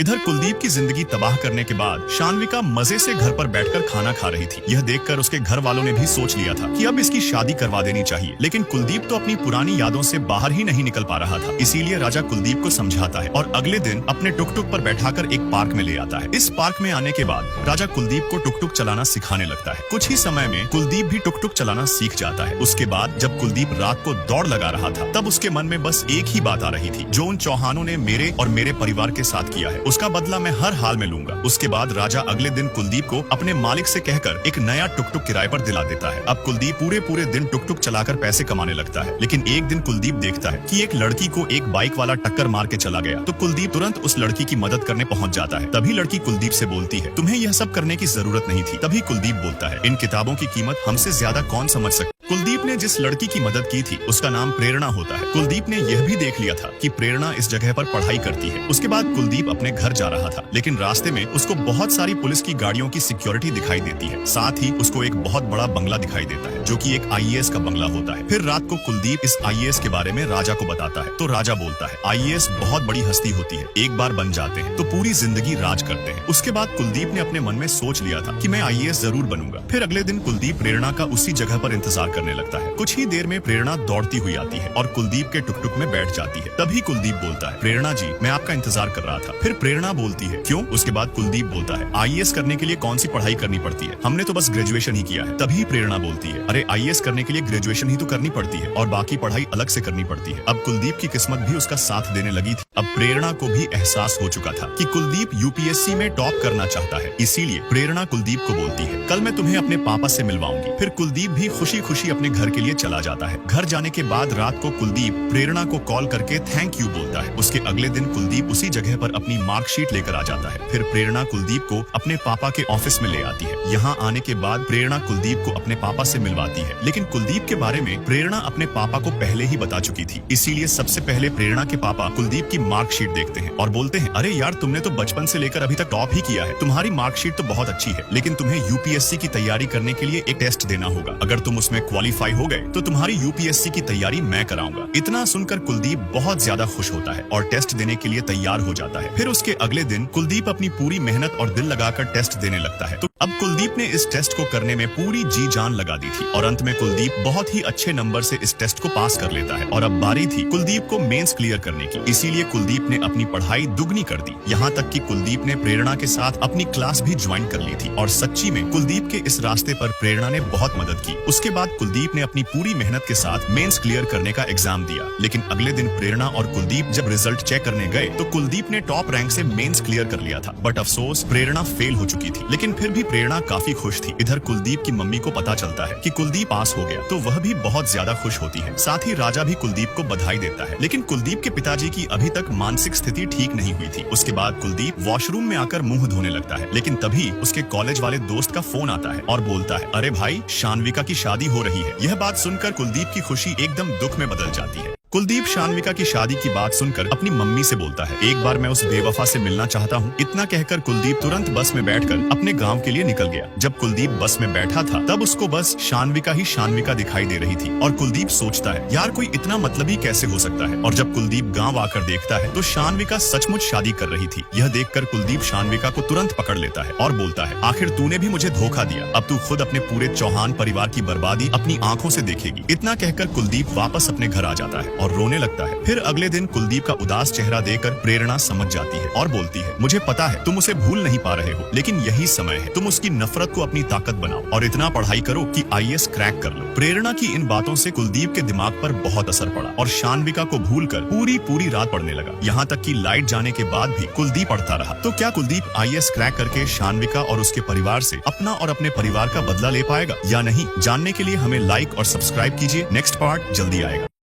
इधर कुलदीप की जिंदगी तबाह करने के बाद शान्विका मजे से घर पर बैठकर खाना खा रही थी। यह देखकर उसके घर वालों ने भी सोच लिया था कि अब इसकी शादी करवा देनी चाहिए, लेकिन कुलदीप तो अपनी पुरानी यादों से बाहर ही नहीं निकल पा रहा था। इसीलिए राजा कुलदीप को समझाता है और अगले दिन अपने टुक टुक पर बैठाकर एक पार्क में ले आता है। इस पार्क में आने के बाद राजा कुलदीप को टुक टुक चलाना सिखाने लगता है। कुछ ही समय में कुलदीप भी टुक टुक चलाना सीख जाता है। उसके बाद जब कुलदीप रात को दौड़ लगा रहा था, तब उसके मन में बस एक ही बात आ रही थी, जो उन चौहानों ने मेरे और मेरे परिवार के साथ किया है, उसका बदला मैं हर हाल में लूंगा। उसके बाद राजा अगले दिन कुलदीप को अपने मालिक से कहकर एक नया टुक टुक किराए पर दिला देता है। अब कुलदीप पूरे दिन टुक टुक चलाकर पैसे कमाने लगता है। लेकिन एक दिन कुलदीप देखता है कि एक लड़की को एक बाइक वाला टक्कर मार के चला गया, तो कुलदीप तुरंत उस लड़की की मदद करने पहुंच जाता है। तभी लड़की कुलदीप से बोलती है, तुम्हें यह सब करने की जरूरत नहीं थी। तभी कुलदीप बोलता है, इन किताबों की कीमत हमसे ज्यादा कौन समझ सकता। कुलदीप ने जिस लड़की की मदद की थी उसका नाम प्रेरणा होता है। कुलदीप ने यह भी देख लिया था कि प्रेरणा इस जगह पर पढ़ाई करती है। उसके बाद कुलदीप अपने घर जा रहा था, लेकिन रास्ते में उसको बहुत सारी पुलिस की गाड़ियों की सिक्योरिटी दिखाई देती है। साथ ही उसको एक बहुत बड़ा बंगला दिखाई देता है, जो कि एक आईएएस का बंगला होता है। फिर रात को कुलदीप इस आईएएस के बारे में राजा को बताता है, तो राजा बोलता है, आईएएस बहुत बड़ी हस्ती होती है, एक बार बन जाते हैं तो पूरी जिंदगी राज करते हैं। उसके बाद कुलदीप ने अपने मन में सोच लिया था कि मैं आईएएस जरूर बनूंगा। फिर अगले दिन कुलदीप प्रेरणा का उसी जगह पर इंतजार करने लगता है। कुछ ही देर में प्रेरणा दौड़ती हुई आती है और कुलदीप के टुक टुक में बैठ जाती है। तभी कुलदीप बोलता है, प्रेरणा जी, मैं आपका इंतजार कर रहा था। फिर प्रेरणा बोलती है, क्यों? उसके बाद कुलदीप बोलता है, आईएएस करने के लिए कौन सी पढ़ाई करनी पड़ती है, हमने तो बस ग्रेजुएशन ही किया है। तभी प्रेरणा बोलती है, अरे आईएएस करने के लिए ग्रेजुएशन ही तो करनी पड़ती है और बाकी पढ़ाई अलग से करनी पड़ती है। अब कुलदीप की किस्मत भी उसका साथ देने लगी थी। अब प्रेरणा को भी एहसास हो चुका था कि कुलदीप यूपीएससी में टॉप करना चाहता है। इसीलिए प्रेरणा कुलदीप को बोलती है, कल मैं तुम्हें अपने पापा से मिलवाऊंगी। फिर कुलदीप भी खुशी खुशी अपने घर के लिए चला जाता है। घर जाने के बाद रात को कुलदीप प्रेरणा को कॉल करके थैंक यू बोलता है। उसके अगले दिन कुलदीप उसी जगह पर अपनी मार्कशीट लेकर आ जाता है। फिर प्रेरणा कुलदीप को अपने पापा के ऑफिस में ले आती है। यहाँ आने के बाद प्रेरणा कुलदीप को अपने पापा से मिलवाती है, लेकिन कुलदीप के बारे में प्रेरणा अपने पापा को पहले ही बता चुकी थी। इसीलिए सबसे पहले प्रेरणा के पापा कुलदीप की मार्कशीट देखते हैं और बोलते हैं, अरे यार, तुमने तो बचपन से लेकर अभी तक टॉप ही किया है, तुम्हारी मार्कशीट तो बहुत अच्छी है, लेकिन तुम्हें यूपीएससी की तैयारी करने के लिए एक टेस्ट देना होगा। अगर तुम उसमें क्वालिफाई हो गए तो तुम्हारी यूपीएससी की तैयारी मैं कराऊंगा। इतना सुनकर कुलदीप बहुत ज्यादा खुश होता है और टेस्ट देने के लिए तैयार हो जाता है। फिर उसके अगले दिन कुलदीप अपनी पूरी मेहनत और दिल लगाकर टेस्ट देने लगता है। तो अब कुलदीप ने इस टेस्ट को करने में पूरी जी जान लगा दी थी और अंत में कुलदीप बहुत ही अच्छे नंबर से इस टेस्ट को पास कर लेता है। और अब बारी थी कुलदीप को मेंस क्लियर करने की। इसीलिए कुलदीप ने अपनी पढ़ाई दुगनी कर दी। यहाँ तक कि कुलदीप ने प्रेरणा के साथ अपनी क्लास भी ज्वाइन कर ली थी और सच्ची में कुलदीप के इस रास्ते पर प्रेरणा ने बहुत मदद की। उसके बाद कुलदीप ने अपनी पूरी मेहनत के साथ मेंस क्लियर करने का एग्जाम दिया। लेकिन अगले दिन प्रेरणा और कुलदीप जब रिजल्ट चेक करने गए तो कुलदीप ने टॉप रैंक से मेंस क्लियर कर लिया था। बट अफसोस, प्रेरणा फेल हो चुकी थी। लेकिन फिर भी प्रेरणा काफी खुश थी। इधर कुलदीप की मम्मी को पता चलता है कि कुलदीप पास हो गया, तो वह भी बहुत ज्यादा खुश होती है। साथ ही राजा भी कुलदीप को बधाई देता है। लेकिन कुलदीप के पिताजी की अभी तक मानसिक स्थिति ठीक नहीं हुई थी। उसके बाद कुलदीप वॉशरूम में आकर मुंह धोने लगता है, लेकिन तभी उसके कॉलेज वाले दोस्त का फोन आता है और बोलता है, अरे भाई, शान्विका की शादी हो रही है। यह बात सुनकर कुलदीप की खुशी एकदम दुख में बदल जाती है। कुलदीप शान्विका की शादी की बात सुनकर अपनी मम्मी से बोलता है, एक बार मैं उस बेवफा से मिलना चाहता हूँ। इतना कहकर कुलदीप तुरंत बस में बैठकर अपने गांव के लिए निकल गया। जब कुलदीप बस में बैठा था तब उसको बस शान्विका ही शान्विका दिखाई दे रही थी और कुलदीप सोचता है, यार, कोई इतना मतलबी कैसे हो सकता है। और जब कुलदीप गाँव आकर देखता है तो शान्विका सचमुच शादी कर रही थी। यह देखकर कुलदीप शान्विका को तुरंत पकड़ लेता है और बोलता है, आखिर तूने भी मुझे धोखा दिया, अब तू खुद अपने पूरे चौहान परिवार की बर्बादी अपनी आंखों से देखेगी। इतना कहकर कुलदीप वापस अपने घर आ जाता है और रोने लगता है। फिर अगले दिन कुलदीप का उदास चेहरा देखकर प्रेरणा समझ जाती है और बोलती है, मुझे पता है तुम उसे भूल नहीं पा रहे हो, लेकिन यही समय है, तुम उसकी नफरत को अपनी ताकत बनाओ और इतना पढ़ाई करो कि आईएएस क्रैक कर लो। प्रेरणा की इन बातों से कुलदीप के दिमाग पर बहुत असर पड़ा और शान्विका को भूलकर पूरी रात पढ़ने लगा। यहाँ तक कि लाइट जाने के बाद भी कुलदीप पढ़ता रहा। तो क्या कुलदीप आईएएस क्रैक करके शान्विका और उसके परिवार से अपना और अपने परिवार का बदला ले पाएगा या नहीं? जानने के लिए हमें लाइक और सब्सक्राइब कीजिए। नेक्स्ट पार्ट जल्दी आएगा।